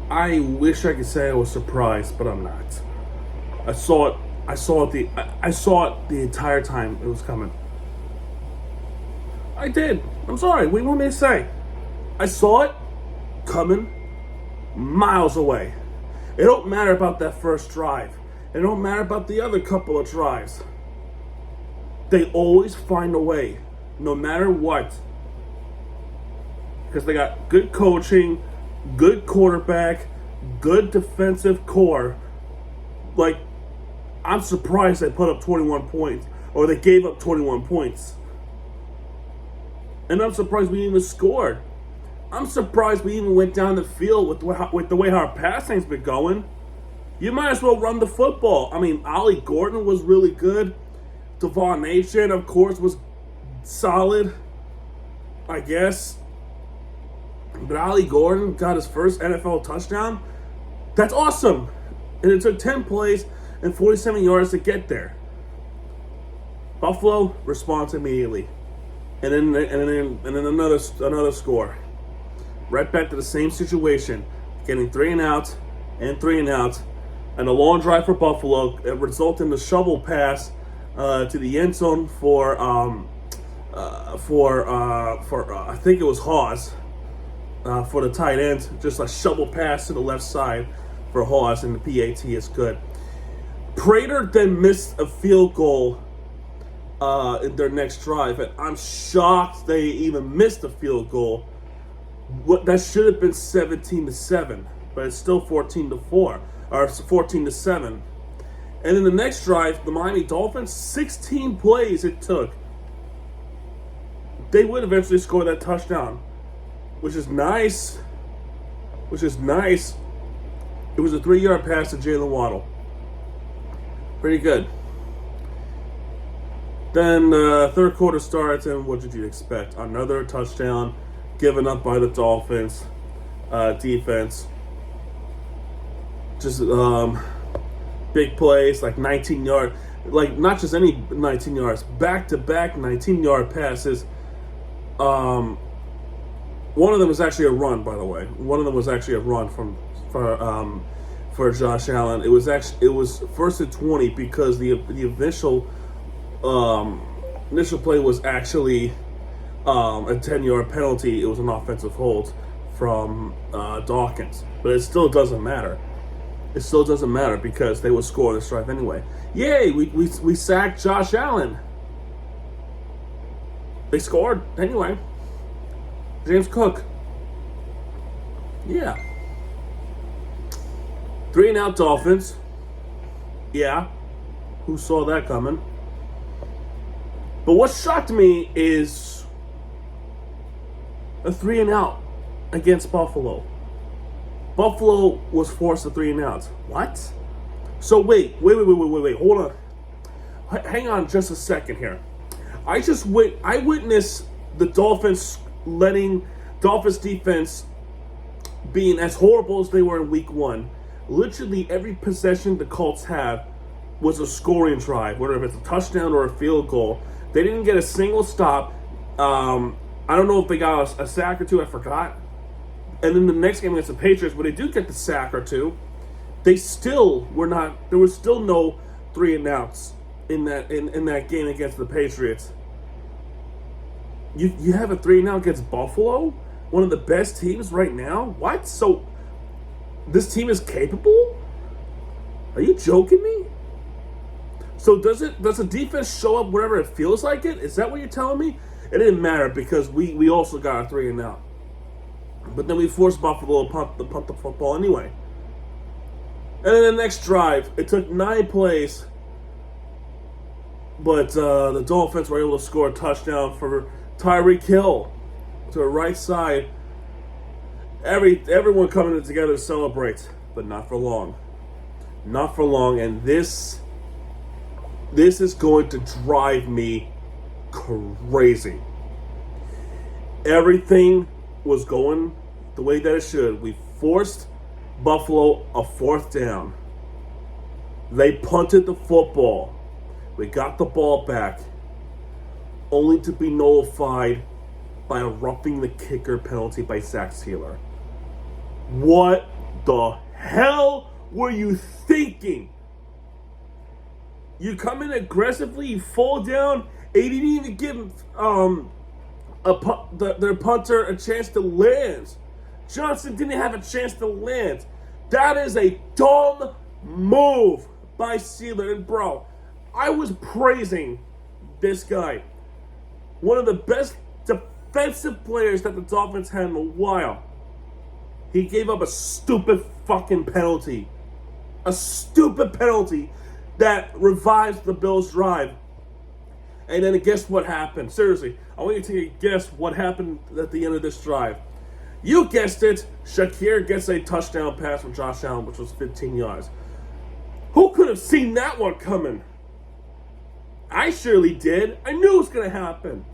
I wish I could say I was surprised, but I'm not. I saw it. I saw it the entire time it was coming. I did. I'm sorry. What do you want me to say? I saw it coming miles away. It don't matter about that first drive. It don't matter about the other couple of drives. They always find a way, no matter what. Because they got good coaching, good quarterback, good defensive core. Like, I'm surprised they put up 21 points, or they gave up 21 points. And I'm surprised we even scored. I'm surprised we even went down the field with the way our passing's been going. You might as well run the football. I mean, Ollie Gordon was really good. Devon Nation, of course, was solid, I guess. But Ollie Gordon got his first NFL touchdown. That's awesome. And it took 10 plays and 47 yards to get there. Buffalo responds immediately. And then another score. Right back to the same situation. Getting 3 and out, and a long drive for Buffalo. It resulted in the shovel pass to the end zone for I think it was Hawes for the tight end. Just a shovel pass to the left side for Hawes, and the PAT is good. Prater then missed a field goal in their next drive, and I'm shocked they even missed a field goal. That should have been 17-7, but it's still 14-4 or 14-7. And in the next drive, the Miami Dolphins, 16 plays it took. They would eventually score that touchdown, which is nice. It was a 3-yard pass to Jalen Waddle. Pretty good. Then third quarter starts, and what did you expect? Another touchdown given up by the Dolphins defense. Just big plays, like 19-yard, like not just any 19 yards, back-to-back 19-yard passes. One of them was actually a run, by the way. One of them was actually a run for Josh Allen. It was first and 20 because the initial play was actually a 10-yard penalty. It was an offensive hold from Dawkins, but it still doesn't matter. It still doesn't matter because they would score this drive anyway. Yay! We sacked Josh Allen. They scored anyway. James Cook. Yeah. 3 and out Dolphins. Yeah. Who saw that coming? But what shocked me is a 3 and out against Buffalo. Buffalo was forced to 3 and out. What? So wait. Hold on. Hang on just a second here. I witnessed the Dolphins defense being as horrible as they were in week 1. Literally every possession the Colts had was a scoring drive, whether it's a touchdown or a field goal. They didn't get a single stop. I don't know if they got a sack or two. I forgot. And then the next game against the Patriots, where they do get the sack or two, they still were not. There was still no 3 and outs in that game against the Patriots. You have a 3 and out against Buffalo, one of the best teams right now. What? So this team is capable? Are you joking me? So does the defense show up wherever it feels like it? Is that what you're telling me? It didn't matter because we also got a 3 and out. But then we forced Buffalo to punt the football anyway. And then the next drive, it took 9 plays, but the Dolphins were able to score a touchdown for Tyreek Hill to the right side. Everyone coming together to celebrate, but not for long. Not for long, and this is going to drive me crazy. Everything was going the way that it should. We forced Buffalo a 4th down. They punted the football. We got the ball back, only to be nullified by a roughing the kicker penalty by Zach Sealer. What the hell were you thinking? You come in aggressively, you fall down, and you didn't even give their punter a chance to land. Johnson didn't have a chance to land. That is a dumb move by Sealer. And bro, I was praising this guy. One of the best defensive players that the Dolphins had in a while. He gave up a stupid fucking penalty. A stupid penalty that revives the Bills' drive. And then guess what happened? Seriously, I want you to take a guess what happened at the end of this drive. You guessed it. Shakir gets a touchdown pass from Josh Allen, which was 15 yards. Who could have seen that one coming? I surely did. I knew it was going to happen.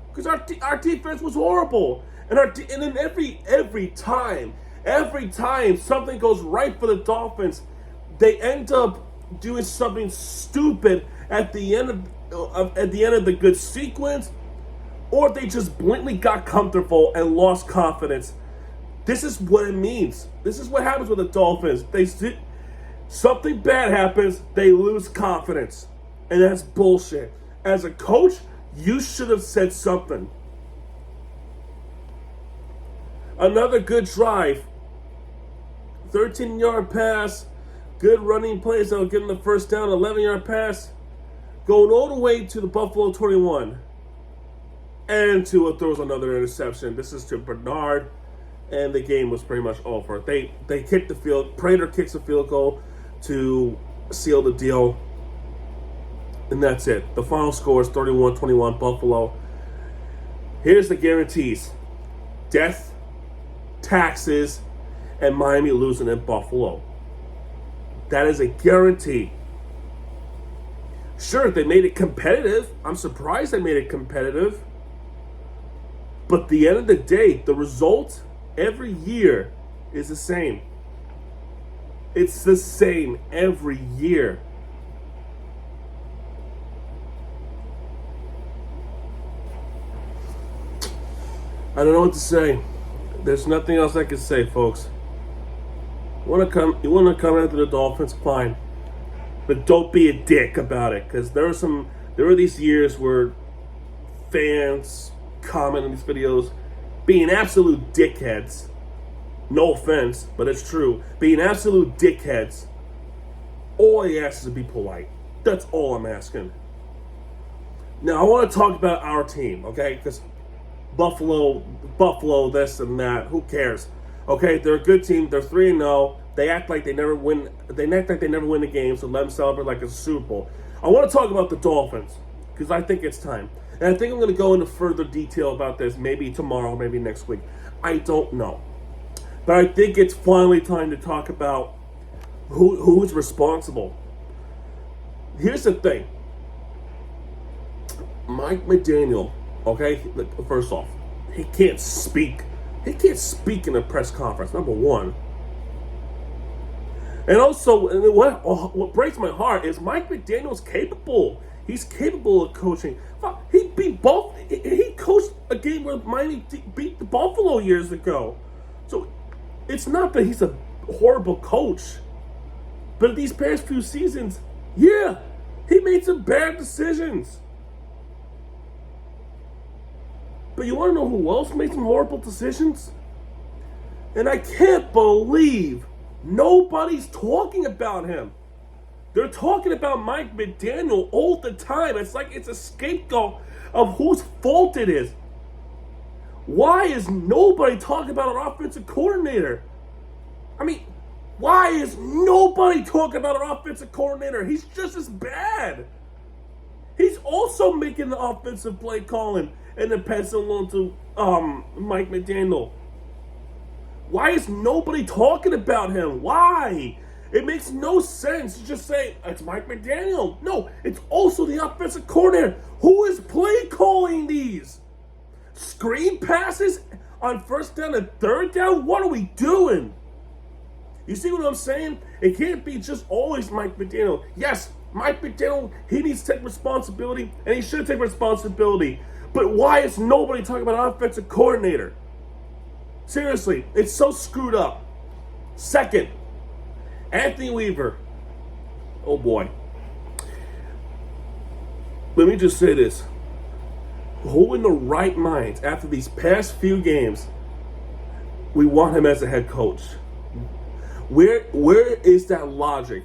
Because our defense was horrible. And then every time something goes right for the Dolphins, they end up doing something stupid at the end of the good sequence, or they just blatantly got comfortable and lost confidence. This is what it means. This is what happens with the Dolphins. Something bad happens, they lose confidence. And that's bullshit. As a coach, you should have said something. Another good drive. 13-yard pass. Good running plays that will get them the first down. 11-yard pass. Going all the way to the Buffalo 21. And Tua throws another interception. This is to Bernard. And the game was pretty much over. They kicked the field. Prater kicks a field goal to seal the deal. And that's it. The final score is 31-21 Buffalo. Here's the guarantees. Death, taxes, and Miami losing in Buffalo. That is a guarantee. Sure, they made it competitive. I'm surprised they made it competitive. But at the end of the day, the result every year is the same. It's the same every year. I don't know what to say. There's nothing else I can say, folks. You want to come after the Dolphins? Fine. But don't be a dick about it. Because there were these years where fans comment on these videos being absolute dickheads. No offense, but it's true. Being absolute dickheads. All I ask is to be polite. That's all I'm asking. Now, I want to talk about our team, okay? Because Buffalo, this and that. Who cares? Okay, they're a good team. They're 3-0. They act like they never win. They act like they never win the game. So let them celebrate like it's a Super Bowl. I want to talk about the Dolphins because I think it's time, and I think I'm going to go into further detail about this. Maybe tomorrow, maybe next week. I don't know, but I think it's finally time to talk about who's responsible. Here's the thing. Mike McDaniel. Okay, first off, he can't speak. He can't speak in a press conference, number one. And also, what breaks my heart is Mike McDaniel's capable. He's capable of coaching. He beat both. He coached a game where Miami beat the Buffalo years ago. So it's not that he's a horrible coach. But these past few seasons, yeah, he made some bad decisions. But you want to know who else made some horrible decisions? And I can't believe nobody's talking about him. They're talking about Mike McDaniel all the time. It's like it's a scapegoat of whose fault it is. Why is nobody talking about an offensive coordinator? I mean, why is nobody talking about an offensive coordinator? He's just as bad. He's also making the offensive play calling and then passing along to Mike McDaniel. Why is nobody talking about him? Why? It makes no sense to just say, it's Mike McDaniel. No, it's also the offensive coordinator. Who is play calling these? Screen passes on first down and third down? What are we doing? You see what I'm saying? It can't be just always Mike McDaniel. Yes, Mike McDaniel, he needs to take responsibility, and he should take responsibility. But why is nobody talking about an offensive coordinator? Seriously, it's so screwed up. Second, Anthony Weaver. Oh boy. Let me just say this. Who in the right mind, after these past few games, we want him as a head coach? Where is that logic?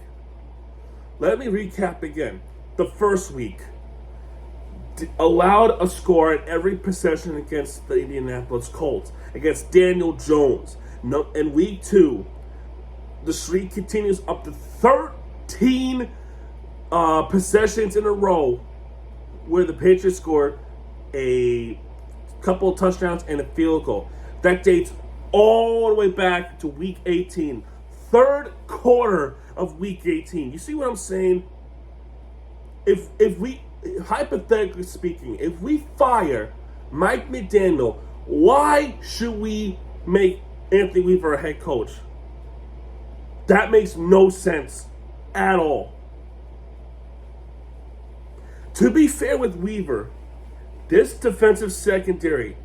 Let me recap again. The first week, allowed a score at every possession against the Indianapolis Colts, against Daniel Jones. No, in week 2, the streak continues up to 13 possessions in a row where the Patriots scored a couple of touchdowns and a field goal. That dates all the way back to week 18. Third quarter of week 18. You see what I'm saying? If we, hypothetically speaking, if we fire Mike McDaniel, why should we make Anthony Weaver a head coach? That makes no sense at all. To be fair with Weaver, this defensive secondary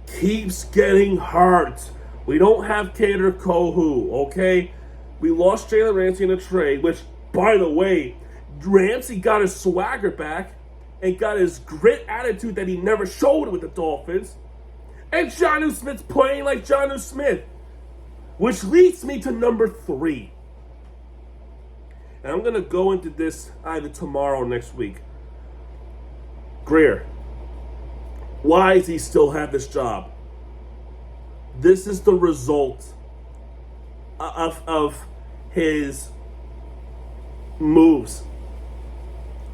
keeps getting hurt. We don't have Cater Kohu, okay? We lost Jalen Ramsey in a trade, which, by the way, Ramsey got his swagger back and got his grit attitude that he never showed with the Dolphins. And Jonnu Smith's playing like Jonnu Smith, which leads me to number 3. And I'm going to go into this either tomorrow or next week. Grier. Why does he still have this job? This is the result of his moves.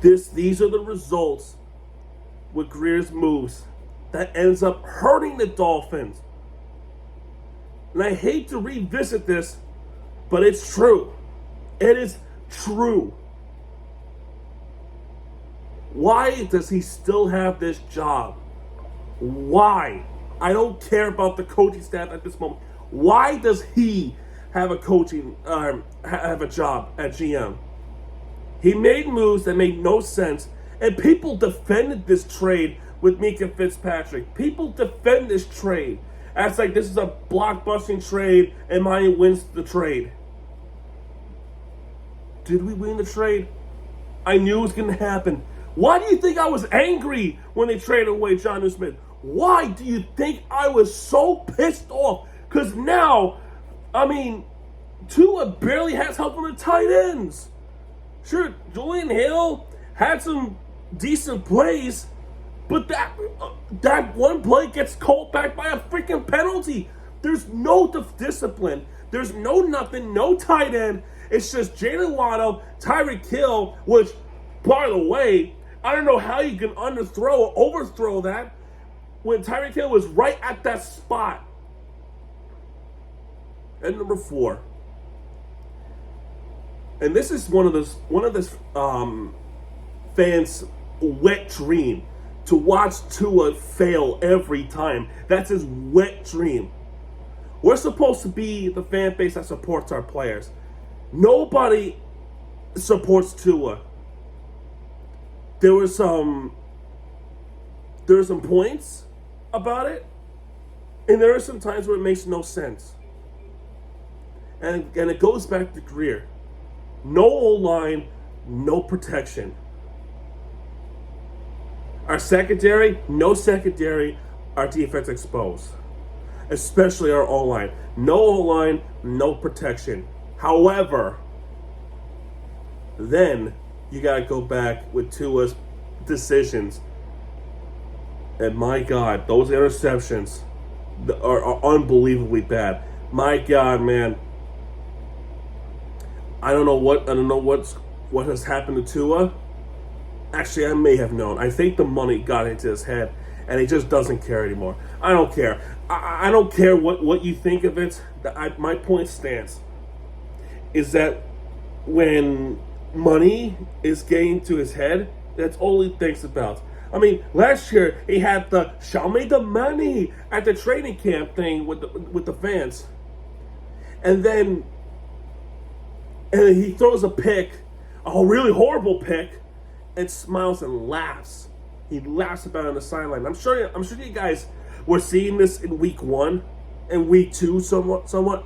These are the results with Grier's moves that ends up hurting the Dolphins. And I hate to revisit this, but it's true. It is true. Why does he still have this job? Why? I don't care about the coaching staff at this moment. Why does he have a have a job at GM? He made moves that made no sense, and people defended this trade with Mika Fitzpatrick. People defend this trade as like this is a blockbusting trade and Miami wins the trade. Did we win the trade? I knew it was going to happen. Why do you think I was angry when they traded away Jonnu Smith? Why do you think I was so pissed off? Because now, I mean, Tua barely has help from the tight ends. Sure, Julian Hill had some decent plays, but that one play gets called back by a freaking penalty. There's no discipline. There's no nothing, no tight end. It's just Jalen Waddle, Tyreek Hill, which, by the way, I don't know how you can underthrow or overthrow that when Tyreek Hill was right at that spot. And number 4. And this is one of this fans' wet dream to watch Tua fail every time. That's his wet dream. We're supposed to be the fan base that supports our players. Nobody supports Tua. There were some points about it, and there are some times where it makes no sense. And it goes back to Grier. No O-line, no protection. Our secondary, no secondary, our defense exposed. Especially our O-line. No O-line, no protection. However, then you got to go back with Tua's decisions. And my God, those interceptions are unbelievably bad. My God, man. I don't know what has happened to Tua. Actually, I may have known. I think the money got into his head, and he just doesn't care anymore. I don't care. I don't care what you think of it. My point stands. Is that when money is getting to his head, that's all he thinks about. I mean, last year he had the "show me the money" at the training camp thing with the fans, and then he throws a pick, a really horrible pick, and smiles and laughs. He laughs about it on the sideline. I'm sure you guys were seeing this in week 1 and week 2 somewhat.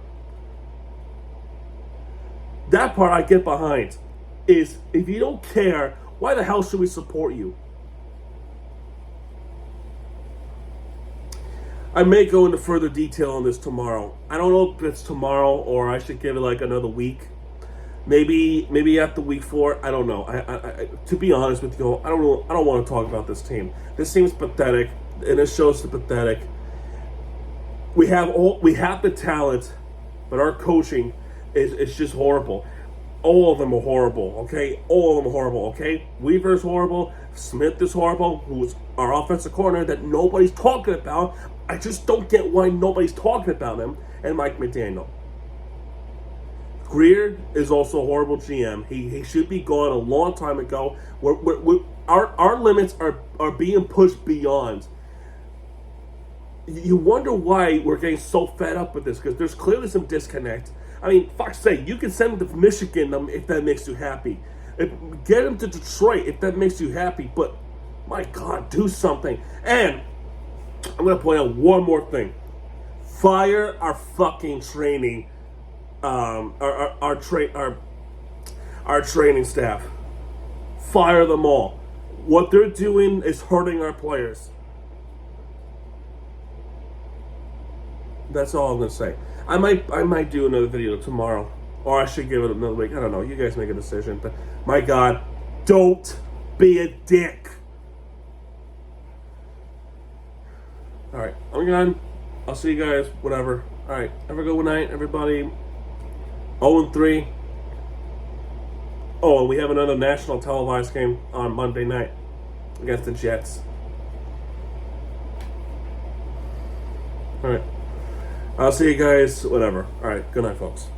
That part I get behind. Is if you don't care, why the hell should we support you? I may go into further detail on this tomorrow. I don't know if it's tomorrow or I should give it like another week. Maybe after week 4. I don't know. I to be honest with you, I don't want to talk about this team. This team's pathetic, and it shows the pathetic. We have the talent, but our coaching is just horrible. All of them are horrible, okay? All of them are horrible, okay? Weaver is horrible. Smith is horrible, who's our offensive corner that nobody's talking about. I just don't get why nobody's talking about him. And Mike McDaniel. Greer is also a horrible GM. He should be gone a long time ago. Our limits are being pushed beyond. You wonder why we're getting so fed up with this, because there's clearly some disconnect. I mean, fuck's sake, you can send him to Michigan if that makes you happy. Get him to Detroit if that makes you happy. But, my God, do something. And I'm going to point out one more thing. Fire our fucking training, our training staff. Fire them all. What they're doing is hurting our players. That's all I'm going to say. I might do another video tomorrow, or I should give it another week. I don't know. You guys make a decision. But my God, don't be a dick. All right, I'm done. I'll see you guys. Whatever. All right, have a good night, everybody. 0-3. Oh, and we have another national televised game on Monday night against the Jets. All right. I'll see you guys, whatever. All right, good night, folks.